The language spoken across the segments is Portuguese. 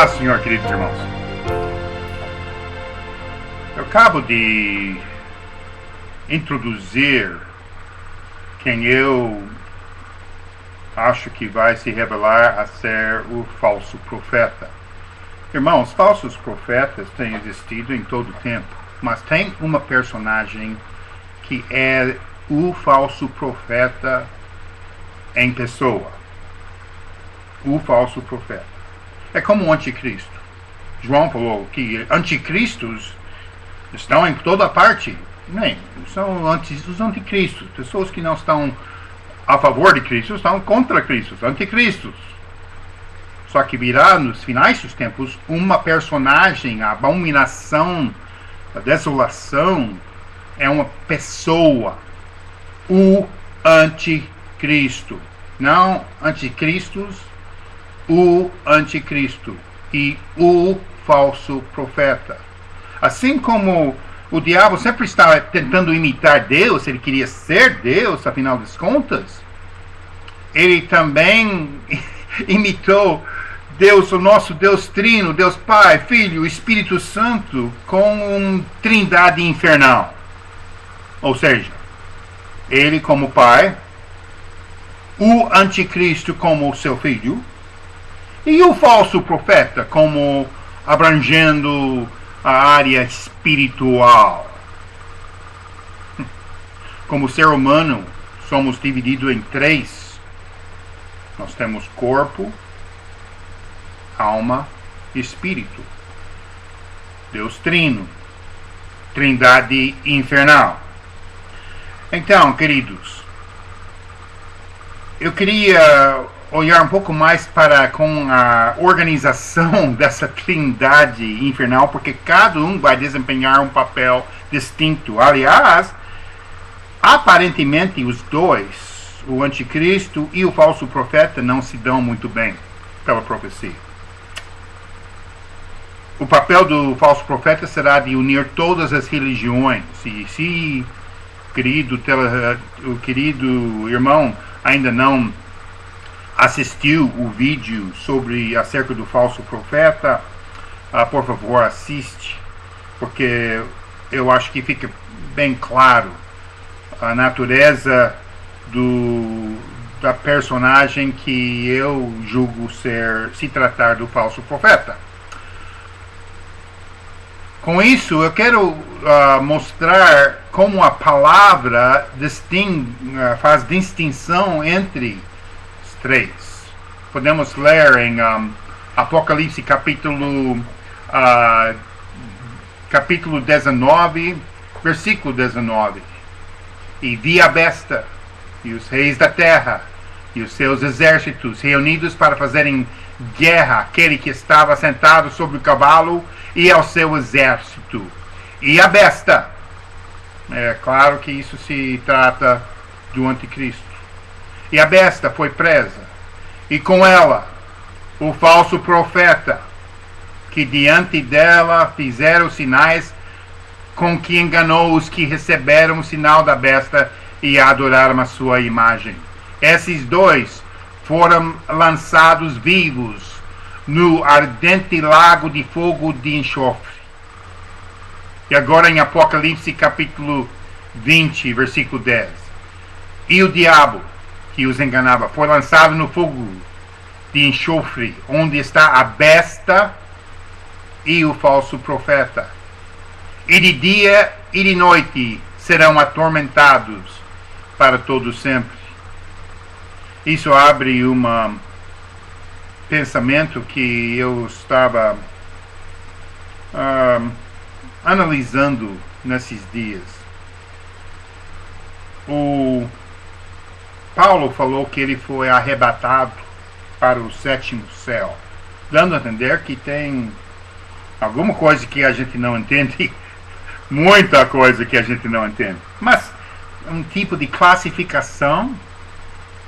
Paz, Senhor, queridos irmãos. Eu acabo de introduzir quem eu acho que vai se revelar a ser o falso profeta. Irmãos, falsos profetas têm existido em todo o tempo, mas tem uma personagem que é o falso profeta em pessoa. O falso profeta. É como o anticristo. João falou que anticristos estão em toda parte. Nem, são os anticristos. Pessoas que não estão a favor de Cristo estão contra Cristo, anticristos. Só que virá nos finais dos tempos uma personagem, a abominação, a desolação, é uma pessoa. O anticristo. Não anticristos, o anticristo e o falso profeta. Assim como o diabo sempre está tentando imitar Deus, ele queria ser Deus, afinal das contas, ele também imitou Deus, o nosso Deus Trino, Deus Pai, Filho, Espírito Santo, com uma trindade infernal. Ou seja, ele como Pai, o anticristo como seu filho, e o falso profeta como abrangendo a área espiritual. Como ser humano, somos divididos em três. Nós temos corpo, alma e espírito. Deus Trino, trindade infernal. Então, queridos, eu queria olhar um pouco mais para com a organização dessa trindade infernal, porque cada um vai desempenhar um papel distinto. Aliás, aparentemente os dois, o anticristo e o falso profeta, não se dão muito bem pela profecia. O papel do falso profeta será de unir todas as religiões. E se o querido irmão ainda não assistiu o vídeo acerca do falso profeta, por favor, assiste, porque eu acho que fica bem claro a natureza da personagem que eu julgo se tratar do falso profeta. Com isso, eu quero mostrar como a palavra faz distinção entre os três. Podemos ler em Apocalipse capítulo 19, versículo 19. E vi a besta e os reis da terra e os seus exércitos reunidos para fazerem guerra àquele que estava sentado sobre o cavalo e ao seu exército. E a besta, é claro que isso se trata do anticristo. E a besta foi presa, e com ela o falso profeta, que diante dela fizeram sinais com que enganou os que receberam o sinal da besta e adoraram a sua imagem. Esses dois foram lançados vivos no ardente lago de fogo de enxofre. E agora em Apocalipse capítulo 20, versículo 10. E o diabo, que os enganava, foi lançado no fogo de enxofre, onde está a besta e o falso profeta. E de dia e de noite serão atormentados para todo sempre. Isso abre pensamento que eu estava analisando nesses dias. O Paulo falou que ele foi arrebatado para o sétimo céu, dando a entender que tem alguma coisa que a gente não entende, muita coisa que a gente não entende, mas um tipo de classificação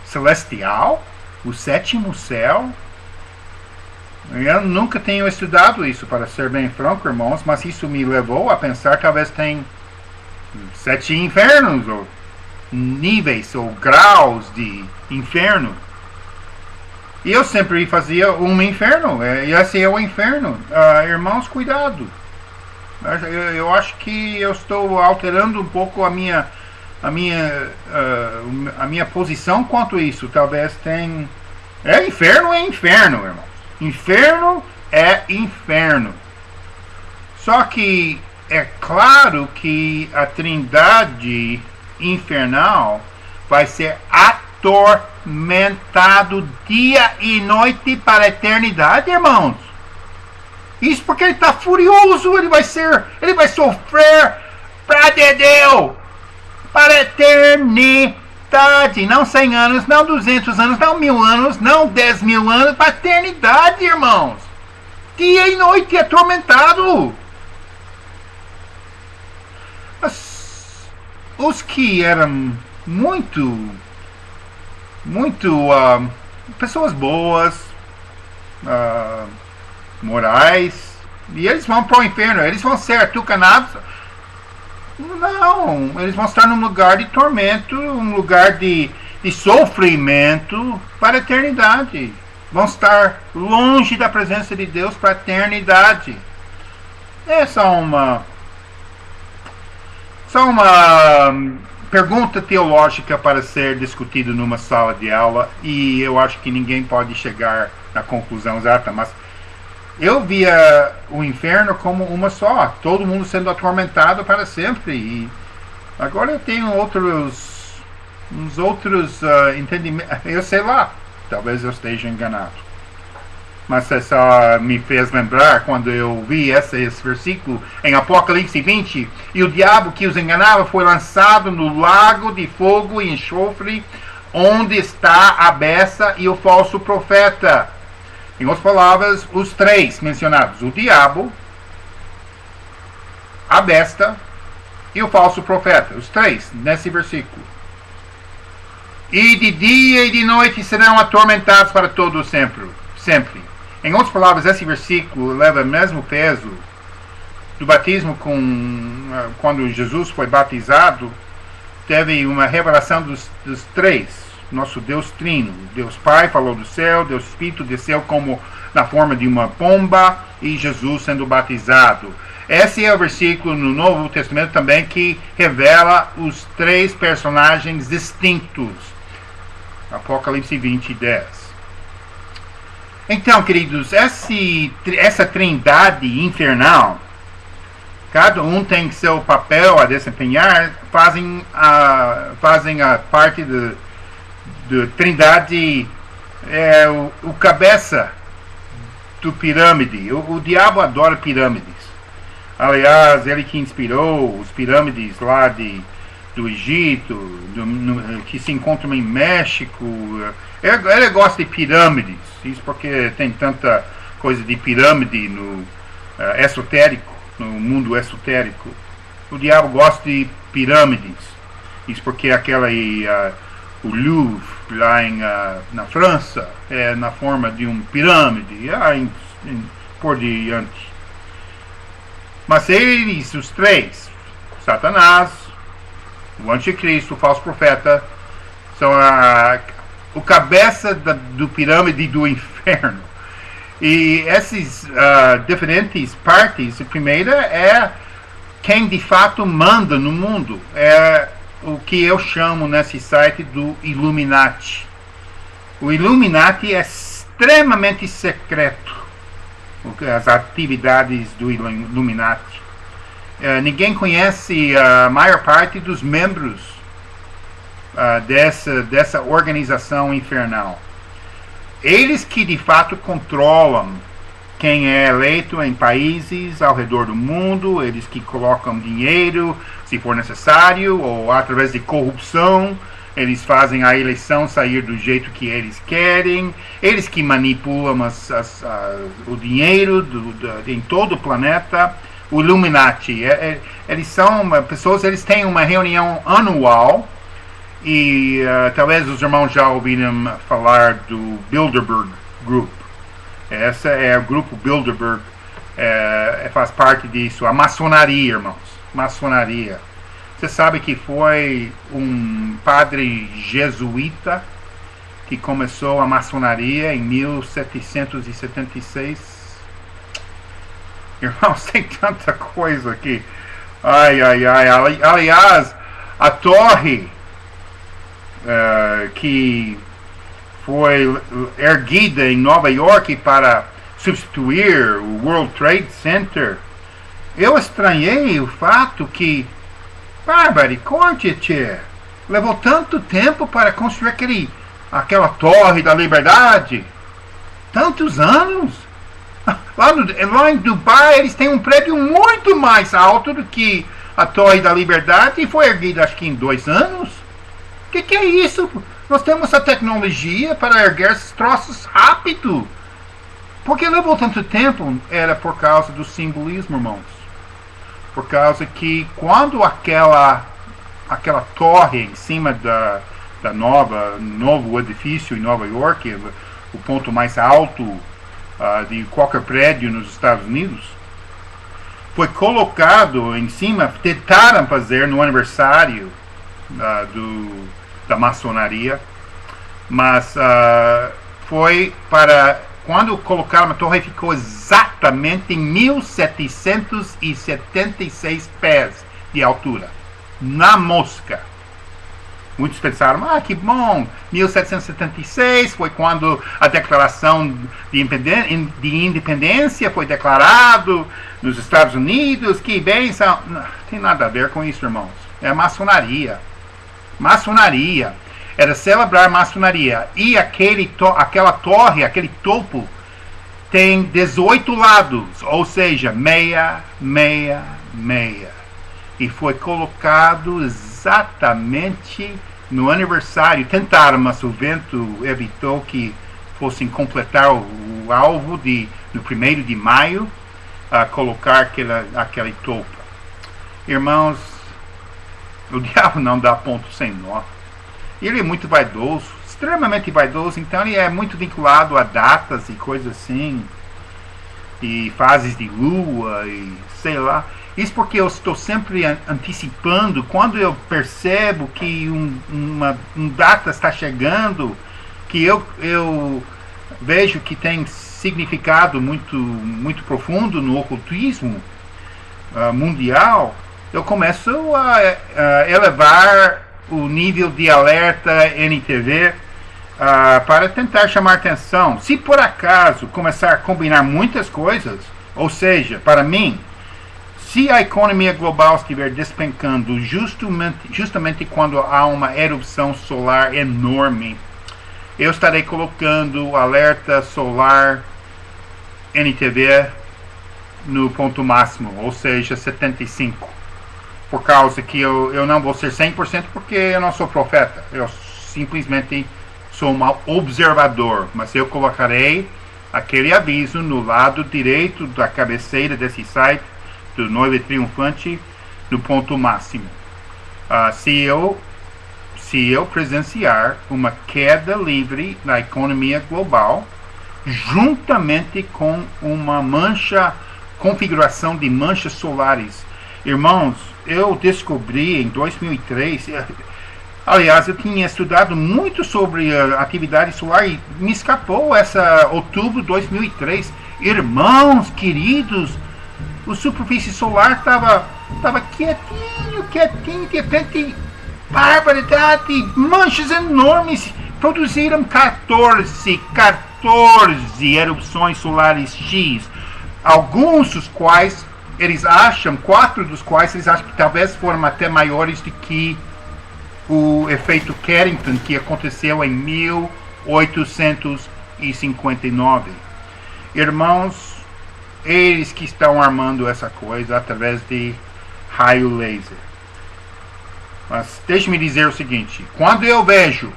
celestial, o sétimo céu. Eu nunca tenho estudado isso, para ser bem franco, irmãos, mas isso me levou a pensar que talvez tem 7 infernos, ou níveis, ou graus de inferno. E eu sempre fazia um inferno, e esse é o inferno. Irmãos, cuidado. Eu acho que eu estou alterando um pouco a minha posição quanto a isso. Talvez tenha... inferno, irmãos. Inferno é inferno. Só que é claro que a trindade infernal vai ser atormentado dia e noite para a eternidade, irmãos. Isso porque ele está furioso, ele vai sofrer para Dedéu, para a eternidade, não 100 anos, não 200 anos, não 1000 anos, não 10.000 anos, para a eternidade, irmãos. Dia e noite atormentado. Os que eram muito pessoas boas, morais, e eles vão para o inferno, eles vão ser atucanados. Não, eles vão estar num lugar de tormento, um lugar de sofrimento para a eternidade. Vão estar longe da presença de Deus para a eternidade. É só uma pergunta teológica para ser discutida numa sala de aula, e eu acho que ninguém pode chegar na conclusão exata, mas eu via o inferno como uma só, todo mundo sendo atormentado para sempre. E agora eu tenho uns outros entendimentos, eu sei lá, talvez eu esteja enganado. Mas isso só me fez lembrar quando eu vi esse versículo em Apocalipse 20. E o diabo que os enganava foi lançado no lago de fogo e enxofre, onde está a besta e o falso profeta. Em outras palavras, os três mencionados: o diabo, a besta e o falso profeta. Os três nesse versículo. E de dia e de noite serão atormentados para todo sempre. Em outras palavras, esse versículo leva o mesmo peso do batismo quando Jesus foi batizado. Teve uma revelação dos três. Nosso Deus Trino. Deus Pai falou do céu, Deus Espírito desceu como na forma de uma pomba, e Jesus sendo batizado. Esse é o versículo no Novo Testamento também que revela os três personagens distintos. Apocalipse 20, 10. Então, queridos, essa trindade infernal, cada um tem seu papel a desempenhar, fazem a parte da trindade, o cabeça do pirâmide. O diabo adora pirâmides. Aliás, ele que inspirou os pirâmides lá do Egito, que se encontram em México. Ele gosta de pirâmides. Isso porque tem tanta coisa de pirâmide no esotérico, no mundo esotérico. O diabo gosta de pirâmides. Isso porque o Louvre, lá na França, é na forma de uma pirâmide, por diante. Mas eles, os três, Satanás, o anticristo, o falso profeta, são o cabeça do pirâmide do inferno. E essas diferentes partes, a primeira é quem de fato manda no mundo. É o que eu chamo nesse site do Illuminati. O Illuminati é extremamente secreto, as atividades do Illuminati. Ninguém conhece a maior parte dos membros dessa organização infernal. Eles que de fato controlam quem é eleito em países ao redor do mundo, eles que colocam dinheiro, se for necessário, ou através de corrupção, eles fazem a eleição sair do jeito que eles querem, eles que manipulam o dinheiro em todo o planeta. O Illuminati, eles são pessoas, eles têm uma reunião anual, e talvez os irmãos já ouviram falar do Bilderberg Group. Esse é o grupo Bilderberg, faz parte disso, a maçonaria, irmãos, maçonaria. Você sabe que foi um padre jesuíta que começou a maçonaria em 1776. Irmãos, tem tanta coisa aqui. Ai, ai, ai. Aliás, a torre que foi erguida em Nova York para substituir o World Trade Center, eu estranhei o fato que, misericórdia, levou tanto tempo para construir aquela torre da liberdade. Tantos anos. Lá em Dubai eles têm um prédio muito mais alto do que a Torre da Liberdade e foi erguida acho que em 2 anos. O que é isso? Nós temos a tecnologia para erguer esses troços rápido. Por que levou tanto tempo? Era por causa do simbolismo, irmãos. Por causa que quando aquela torre em cima da novo edifício em Nova York, o ponto mais alto de qualquer prédio nos Estados Unidos, foi colocado em cima, tentaram fazer no aniversário da maçonaria, mas foi para quando colocaram a torre, ficou exatamente em 1776 pés de altura, na mosca. Muitos pensaram, que bom, 1776 foi quando a declaração de independência foi declarado nos Estados Unidos, que bênção. Não tem nada a ver com isso, irmãos. É maçonaria. Maçonaria. Era celebrar maçonaria. E aquela torre, aquele topo, tem 18 lados, ou seja, meia. E foi colocado exatamente no aniversário. Tentaram, mas o vento evitou que fossem completar o alvo no 1º de maio, a colocar aquele topo. Irmãos, o diabo não dá ponto sem nó. Ele é muito vaidoso, extremamente vaidoso, então ele é muito vinculado a datas e coisas assim, e fases de lua e sei lá. Isso porque eu estou sempre antecipando. Quando eu percebo que data está chegando, que eu vejo que tem significado muito profundo no ocultismo mundial, eu começo a elevar o nível de alerta NTV para tentar chamar atenção. Se por acaso começar a combinar muitas coisas, ou seja, para mim, se a economia global estiver despencando justamente quando há uma erupção solar enorme, eu estarei colocando o alerta solar NTV no ponto máximo, ou seja, 75. Por causa que eu não vou ser 100% porque eu não sou profeta. Eu simplesmente sou um observador. Mas eu colocarei aquele aviso no lado direito da cabeceira desse site, do Noiva Triunfante, no ponto máximo. Se eu presenciar uma queda livre na economia global, juntamente com uma configuração de manchas solares. Irmãos, eu descobri em 2003, aliás, eu tinha estudado muito sobre a atividade solar e me escapou essa outubro de 2003. Irmãos queridos, a superfície solar estava quietinho, de repente, barbaridade, manchas enormes, produziram 14 erupções solares X, alguns dos quais eles acham, 4 dos quais eles acham que talvez foram até maiores do que o efeito Carrington, que aconteceu em 1859. Irmãos, eles que estão armando essa coisa através de raio laser. Mas deixe-me dizer o seguinte: quando eu vejo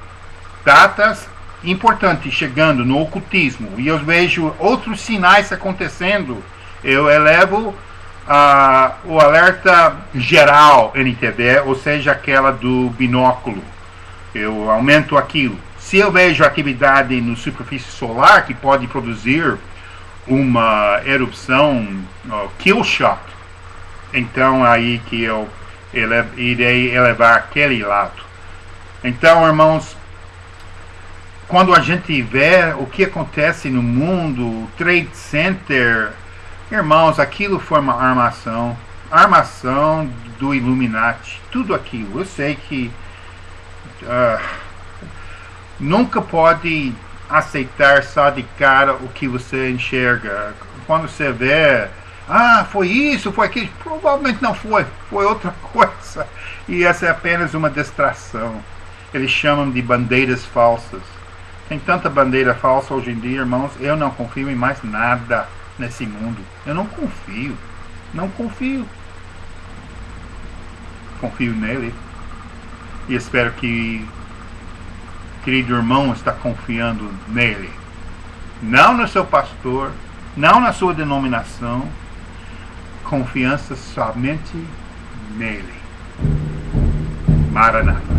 datas importantes chegando no ocultismo e eu vejo outros sinais acontecendo, eu elevo o alerta geral NTV, ou seja, aquela do binóculo. Eu aumento aquilo. Se eu vejo atividade no superfície solar que pode produzir uma erupção kill shot, então aí que eu irei elevar aquele lado. Então, irmãos, quando a gente vê o que acontece no mundo, o Trade Center, irmãos, aquilo foi uma armação do Illuminati, tudo aquilo. Eu sei que nunca pode aceitar só de cara o que você enxerga. Quando você vê, foi isso, foi aquilo, provavelmente não foi, foi outra coisa. E essa é apenas uma distração. Eles chamam de bandeiras falsas. Tem tanta bandeira falsa hoje em dia, irmãos, eu não confio em mais nada nesse mundo. Eu não confio. Não confio. Confio nele. E espero que querido irmão está confiando nele. Não no seu pastor, não na sua denominação. Confiança somente nele. Maranata.